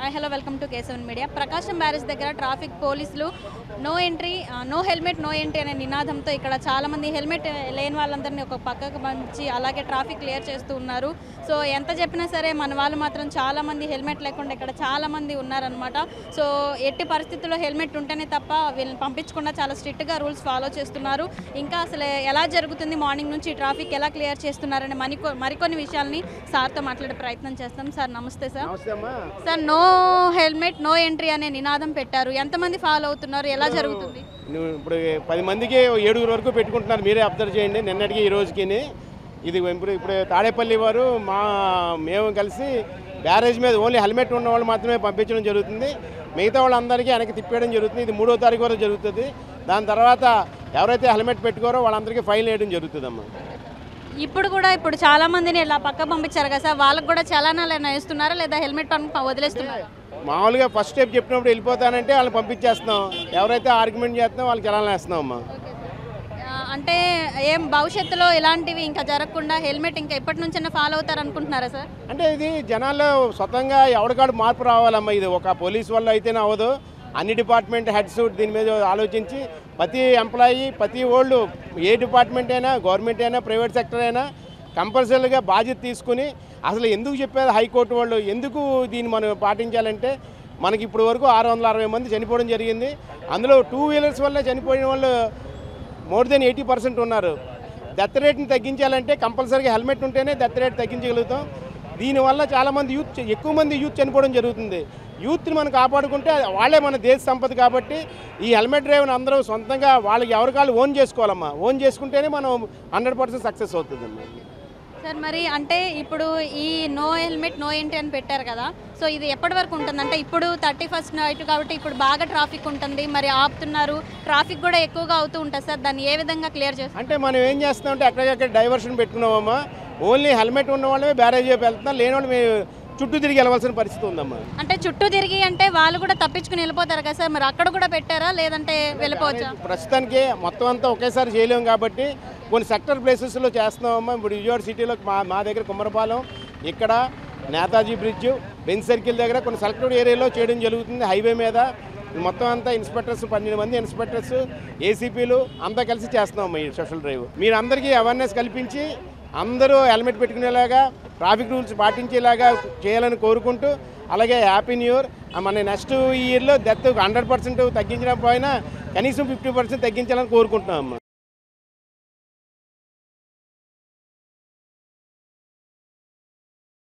Hi hello welcome to K7 media. Prakasam barrage దగ్గర traffic పోలీసులు no entry no helmet no entry అనే నినాదంతో ఇక్కడ చాలామంది హెల్మెట్ లేని వాళ్ళందరినీ ఒక పక్కకు పంచి అలాగే ట్రాఫిక్ క్లియర్ చేస్తూ ఉన్నారు. సో ఎంత చెప్పినా సరే మన వాళ్ళు మాత్రం చాలామంది హెల్మెట్ లేకుండా ఇక్కడ చాలామంది ఉన్నారనమాట. సో ఎట్టి పరిస్థితుల్లో హెల్మెట్ ఉంటేనే తప్ప వీళ్ళని పంపించకుండా చాలా స్ట్రిక్ట్గా రూల్స్ ఫాలో చేస్తున్నారు. ఇంకా అసలు ఎలా జరుగుతుంది మార్నింగ్ నుంచి ట్రాఫిక్ ఎలా క్లియర్ చేస్తున్నారనే మరికొన్ని విషయాల్ని సార్తో మాట్లాడే ప్రయత్నం చేస్తాం. సార్ నమస్తే sir. Sir no helmet no entry అనే నినాదం పెట్టారు. ఎంతమంది ఫాలో అవుతున్నారు, ఎలా జరుగుతుంది? ఇప్పుడు 10 మందికి 7 వరకు పెట్టుకుంటున్నారు. మీరే అబ్జర్వ్ చేయండి. నిన్నటికి ఈ రోజుకి ఇది ఇప్పుడు తాడేపల్లి వారు మేము కలిసి బ్యారేజ్ మీద ఓన్లీ హెల్మెట్ ఉన్న వాళ్ళు మాత్రమే పంపించడం జరుగుతుంది. మిగతా వాళ్ళందరికీ వెనక్కి తిప్పేయడం జరుగుతుంది. ఇది 3వ తారీఖు వరకు జరుగుతుంది. దాని తర్వాత ఎవరైతే హెల్మెట్ పెట్టుకోరో వాళ్ళందరికీ ఫైన్ వేయడం జరుగుతుందమ్మా. ఇప్పుడు చాలా మందిని ఇలా పక్క పంపించారు కదా సార్, వాళ్ళకి కూడా చలానాలు వేస్తున్నారా లేదా హెల్మెట్ వదిలేస్తున్నారా? మామూలుగా ఫస్ట్ స్టెప్ చెప్పినప్పుడు వెళ్ళిపోతానంటే వాళ్ళని పంపించేస్తున్నాం. ఎవరైతే ఆర్గ్యుమెంట్ చేస్తున్నాం వాళ్ళకి చలానా వేస్తున్నాం అమ్మా. అంటే ఏం భవిష్యత్తులో ఇలాంటివి ఇంకా జరగకుండా హెల్మెట్ ఇంకా ఎప్పటి నుంచైనా ఫాలో అవుతారు అనుకుంటున్నారా సార్? అంటే ఇది జనాల్లో స్వతంగా ఎవరికాడు మార్పు రావాలమ్మా. ఇది ఒక పోలీస్ వల్ల అయితేనే అవ్వదు. అన్ని డిపార్ట్మెంట్ హెడ్స్ దీని మీద ఆలోచించి ప్రతి ఎంప్లాయీ ప్రతి వాళ్ళు ఏ డిపార్ట్మెంట్ అయినా గవర్నమెంట్ అయినా ప్రైవేట్ సెక్టర్ అయినా కంపల్సరీగా బాధ్యత తీసుకుని అసలు ఎందుకు చెప్పారు హైకోర్టు వాళ్ళు ఎందుకు దీన్ని మనం పాటించాలంటే మనకి ఇప్పుడు వరకు 660 మంది చనిపోవడం జరిగింది. అందులో 2 వీలర్స్ వల్ల చనిపోయిన వాళ్ళు మోర్ దెన్ 80% ఉన్నారు. డెత్ రేట్ని తగ్గించాలంటే కంపల్సరీగా హెల్మెట్ ఉంటేనే డెత్ రేట్ తగ్గించగలుగుతాం. దీనివల్ల చాలామంది ఎక్కువ మంది యూత్ చనిపోవడం జరుగుతుంది. యూత్ని మనం కాపాడుకుంటే వాళ్ళే మన దేశ సంపద. కాబట్టి ఈ హెల్మెట్ డ్రైవ్ని అందరూ సొంతంగా వాళ్ళకి ఎవరికాళ్ళు ఓన్ చేసుకోవాలమ్మా. ఓన్ చేసుకుంటేనే మనం 100% సక్సెస్ అవుతుందమ్మా. సార్ మరి అంటే ఇప్పుడు ఈ నో హెల్మెట్ నో ఎంట్రీ అని పెట్టారు కదా, సో ఇది ఎప్పటి వరకు ఉంటుంది? అంటే ఇప్పుడు 31st నైట్ కాబట్టి ఇప్పుడు బాగా ట్రాఫిక్ ఉంటుంది, మరి ఆపుతున్నారు, ట్రాఫిక్ కూడా ఎక్కువగా అవుతూ ఉంటుంది సార్. దాన్ని ఏ విధంగా క్లియర్ చేస్తారు? అంటే మనం ఏం చేస్తున్నామంటే ఎక్కడికక్కడ డైవర్షన్ పెట్టుకున్నామమ్మా. ఓన్లీ హెల్మెట్ ఉన్న వాళ్ళమే బ్యారేజ్ వైపు వెళ్తున్నాం, లేని వాళ్ళు మేము చుట్టూ తిరిగి వెళ్ళవలసిన పరిస్థితి ఉందమ్మా. అంటే చుట్టూ తిరిగి అంటే వాళ్ళు కూడా తప్పించుకుని వెళ్ళిపోతారు కదా సార్, మరి అక్కడ కూడా పెట్టారా లేదంటే వెళ్ళిపోవచ్చా? ప్రస్తుతానికి మొత్తం అంతా ఒకేసారి చేయలేము కాబట్టి కొన్ని సెక్టర్ ప్లేసెస్లో చేస్తున్నామమ్మా. ఇప్పుడు విజయవాడ సిటీలో మా దగ్గర కుమ్మరపాలెం, ఇక్కడ నేతాజీ బ్రిడ్జ్, బెంచ్ సర్కిల్ దగ్గర కొన్ని సెలెక్టెడ్ ఏరియాలో చేయడం జరుగుతుంది. హైవే మీద మొత్తం అంతా ఇన్స్పెక్టర్స్ 12 మంది ఇన్స్పెక్టర్స్ ఏసీపీలు అంతా కలిసి చేస్తున్నామమ్మా ఈ సోషల్ డ్రైవ్. మీరు అందరికీ అవేర్నెస్ కల్పించి అందరూ హెల్మెట్ పెట్టుకునేలాగా ట్రాఫిక్ రూల్స్ పాటించేలాగా చేయాలని కోరుకుంటూ, అలాగే హ్యాపీ న్యూ ఇయర్. మన నెక్స్ట్ ఇయర్లో డెత్ 100% తగ్గించడం పోయినా కనీసం 50% తగ్గించాలని కోరుకుంటున్నాం అమ్మా.